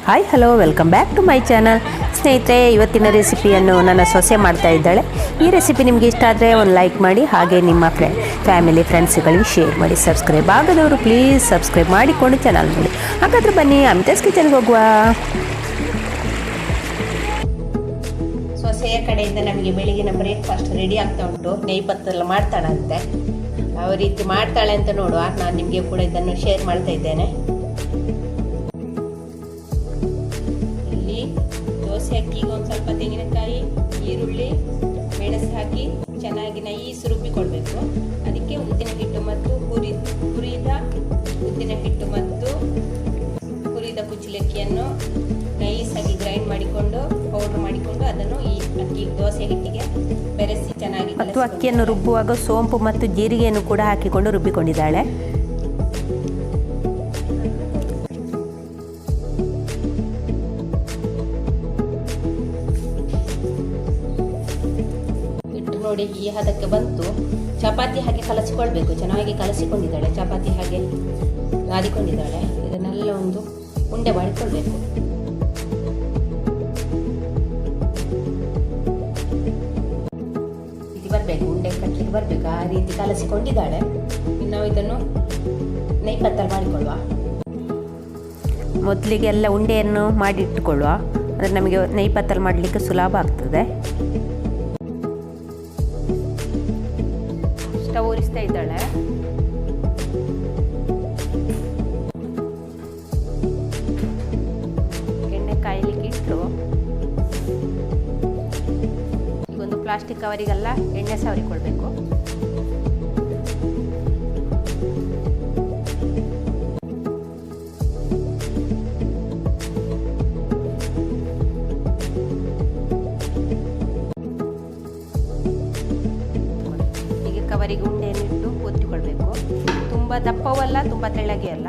Hi hello welcome back to my channel. ಸ್ನೇಹಿತರೆ, ಇವತ್ತಿನ ರೆಸಿಪಿಯನ್ನು ನನ್ನ ಸೊಸೆ ಮಾಡ್ತಾ ಇದ್ದಾಳೆ. ಈ ರೆಸಿಪಿ ನಿಮಗೆ ಇಷ್ಟ ಆದರೆ ಒಂದು ಲೈಕ್ ಮಾಡಿ, ಹಾಗೆ ನಿಮ್ಮ ಫ್ಯಾಮಿಲಿ ಫ್ರೆಂಡ್ಸ್ಗಳಿಗೆ ಶೇರ್ ಮಾಡಿ. ಸಬ್ಸ್ಕ್ರೈಬ್ ಆಗದವರು ಪ್ಲೀಸ್ ಸಬ್ಸ್ಕ್ರೈಬ್ ಮಾಡಿಕೊಂಡು ಚಾನಲ್ ನೋಡಿ. ಹಾಗಾದರೆ ಬನ್ನಿ ಅಮಿತಾಸ್ ಕಿಚನ್ಗೆ ಹೋಗುವ. ಸೊಸೆಯ ಕಡೆಯಿಂದ ನಮಗೆ ಬೆಳಗಿನ ಬ್ರೇಕ್ಫಾಸ್ಟ್ ರೆಡಿ ಆಗ್ತಾ ಉಂಟು. ನೈಪಥಲ್ ಮಾಡ್ತಾಳಂತೆ, ಯಾವ ರೀತಿ ಮಾಡ್ತಾಳೆ ಅಂತ ನೋಡುವ. ನಾನು ನಿಮಗೆ ಕೂಡ ಇದನ್ನು ಶೇರ್ ಮಾಡ್ತಾ ಇದ್ದೇನೆ. ದೋಸೆ ಅಕ್ಕಿಗೆ ಒಂದು ಸ್ವಲ್ಪ ತೆಂಗಿನಕಾಯಿ, ಈರುಳ್ಳಿ, ಮೆಣಸು ಹಾಕಿ ಚೆನ್ನಾಗಿ ನೈಸ್ ರುಬ್ಬಿಕೊಳ್ಬೇಕು. ಅದಕ್ಕೆ ಉದ್ದಿನ ಹಿಟ್ಟು ಮತ್ತು ಹುರಿದ ಉದ್ದಿನ ಹಿಟ್ಟು ಮತ್ತು ಹುರಿದ ಕುಚ್ಚಲಕ್ಕಿಯನ್ನು ನೈಸಾಗಿ ಗ್ರೈಂಡ್ ಮಾಡಿಕೊಂಡು ಪೌಡರ್ ಮಾಡಿಕೊಂಡು ಅದನ್ನು ಈ ಅಕ್ಕಿ ದೋಸೆ ಹಿಟ್ಟಿಗೆ ಬೆರೆಸಿ ಚೆನ್ನಾಗಿ ಮತ್ತು ಅಕ್ಕಿಯನ್ನು ರುಬ್ಬುವಾಗ ಸೋಂಪು ಮತ್ತು ಜೀರಿಗೆಯನ್ನು ಕೂಡ ಹಾಕಿಕೊಂಡು ರುಬ್ಬಿಕೊಂಡಿದ್ದಾಳೆ. ನೋಡಿ, ಈ ಹದಕ್ಕೆ ಬಂತು. ಚಪಾತಿ ಹಾಗೆ ಕಲಸಿಕೊಳ್ಬೇಕು. ಚೆನ್ನಾಗಿ ಕಲಸಿಕೊಂಡಿದ್ದಾಳೆ, ಚಪಾತಿ ಹಾಗೆ ನಾದಿಕೊಂಡಿದ್ದಾಳೆ. ಇದನ್ನೆಲ್ಲ ಒಂದು ಉಂಡೆ ಮಾಡಿಕೊಳ್ಬೇಕು. ಇದು ಬರಬೇಕು, ಉಂಡೆ ಕಟ್ಟಲಿಕ್ಕೆ ಬರಬೇಕು. ಆ ರೀತಿ ಕಲಸಿಕೊಂಡಿದ್ದಾಳೆ. ಇನ್ನು ನಾವು ಇದನ್ನು ನೈಪಥಲ್ ಮಾಡಿಕೊಳ್ಳುವ. ಮೊದಲಿಗೆ ಎಲ್ಲ ಉಂಡೆಯನ್ನು ಮಾಡಿ ಇಟ್ಟುಕೊಳ್ಳುವ. ಅಂದರೆ ನಮಗೆ ನೈಪಥಲ್ ಮಾಡಲಿಕ್ಕೆ ಸುಲಭ ಆಗ್ತದೆ. ಸ್ಟವ್ ಉರಿಸ್ತಾ ಇದ್ದಾಳೆ. ಎಣ್ಣೆ ಕಾಯಲಿಕ್ಕೆ ಇಟ್ಟು ಈಗೊಂದು ಪ್ಲಾಸ್ಟಿಕ್ ಕವರಿಗೆಲ್ಲ ಎಣ್ಣೆ ಸವರಿಕೊಳ್ಬೇಕು. ಕವರಿಗೆ ಉಂಡೆಯನ್ನಿಟ್ಟು ಒತ್ತಿಕೊಳ್ಬೇಕು. ತುಂಬ ದಪ್ಪವಲ್ಲ, ತುಂಬ ತೆಳ್ಳಗೆ ಅಲ್ಲ.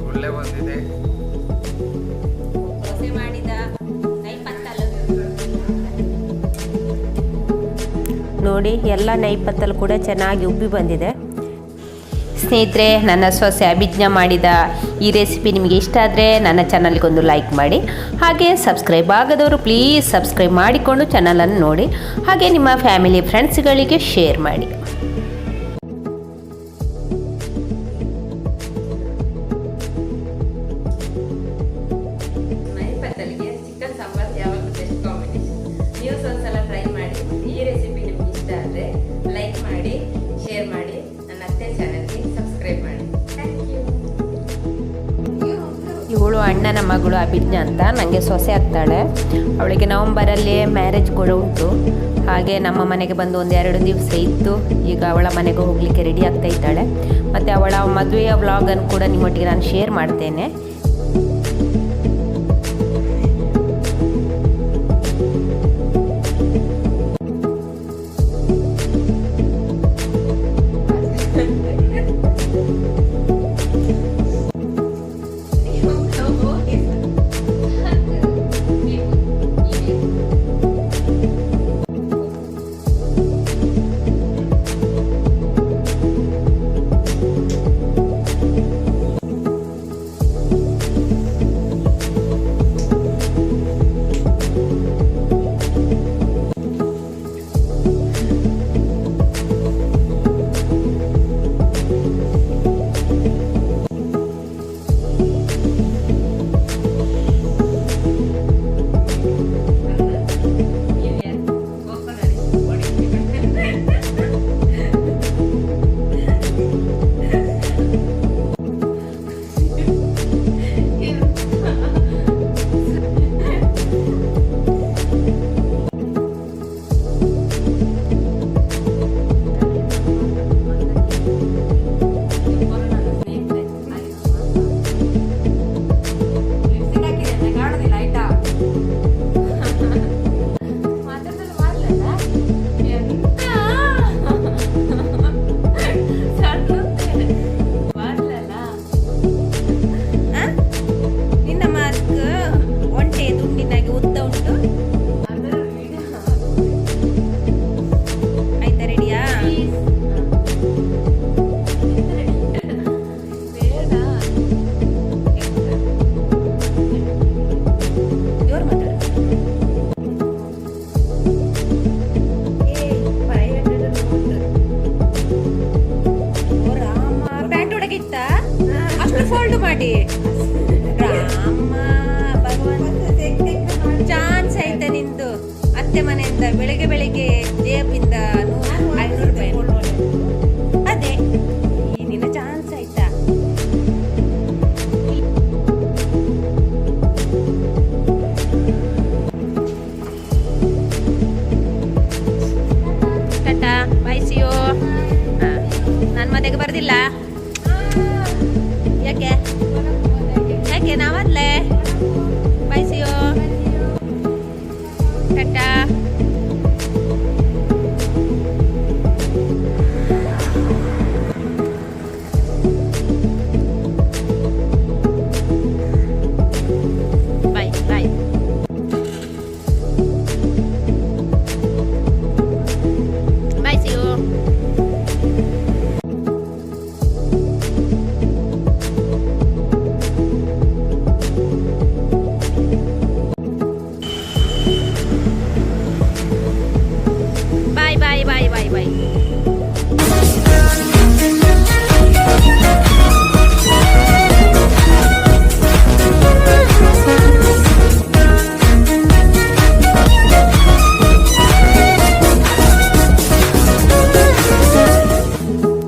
ಒಳ್ಳೆ ಬಂದಿದೆ. ದೋಸೆ ಮಾಡಿದ ನೈಪಥಲ್ ನೋಡಿ, ಎಲ್ಲ ನೈಪಥಲ್ ಕೂಡ ಚೆನ್ನಾಗಿ ಉಬ್ಬಿ ಬಂದಿದೆ. ಸ್ನೇಹಿತರೆ, ನನ್ನ ಸೊಸೆ ಅಭಿಜ್ಞಾ ಮಾಡಿದ ಈ ರೆಸಿಪಿ ನಿಮಗೆ ಇಷ್ಟ ಆದರೆ ನನ್ನ ಚಾನಲ್ಗೊಂದು ಲೈಕ್ ಮಾಡಿ. ಹಾಗೆ ಸಬ್ಸ್ಕ್ರೈಬ್ ಆಗದವರು ಪ್ಲೀಸ್ ಸಬ್ಸ್ಕ್ರೈಬ್ ಮಾಡಿಕೊಂಡು ಚಾನಲನ್ನು ನೋಡಿ. ಹಾಗೆ ನಿಮ್ಮ ಫ್ಯಾಮಿಲಿ ಫ್ರೆಂಡ್ಸ್ಗಳಿಗೆ ಶೇರ್ ಮಾಡಿ. ಇವಳು ಅಣ್ಣನ ಮಗಳು ಅಭಿಜ್ಞಾ ಅಂತ, ನನಗೆ ಸೊಸೆ ಆಗ್ತಾಳೆ. ಅವಳಿಗೆ ನವಂಬರಲ್ಲಿ ಮ್ಯಾರೇಜ್ ಕೂಡ ಉಂಟು. ಹಾಗೆ ನಮ್ಮ ಮನೆಗೆ ಬಂದು ಒಂದು 2 ದಿವಸ ಇದ್ದು ಈಗ ಅವಳ ಮನೆಗೆ ಹೋಗಲಿಕ್ಕೆ ರೆಡಿ ಆಗ್ತಾ ಇದ್ದಾಳೆ. ಮತ್ತು ಅವಳ ಮದುವೆಯ ವ್ಲಾಗನ್ನು ಕೂಡ ನಿಮ್ಮೊಟ್ಟಿಗೆ ನಾನು ಶೇರ್ ಮಾಡ್ತೇನೆ. ಫೋಲ್ಡ್ ಮಾಡಿ ರಾಮ ಭಗವಂತ ಚಾನ್ಸ್ ಆಯ್ತಾ ನಿಂದು ಅತ್ತೆ ಮನೆಯಿಂದ ಬೆಳಿಗ್ಗೆ ಬೆಳಿಗ್ಗೆ ಜೇಬಿಂದ 500 ರೂಪಾಯಿ ಅದೇ ಈ ನಿನ್ನ ಚಾನ್ಸ್ ಆಯ್ತಾ. Tata bye see you. ನಾನು ಮನೆಗೆ ಬರ್ದಿಲ್ಲ ಯಾಕೆ ಯಾಕೆ ನಾವಲ್ಲೇ ಬಾಯ್ ಸಿ ಯು ಟಾಟಾ.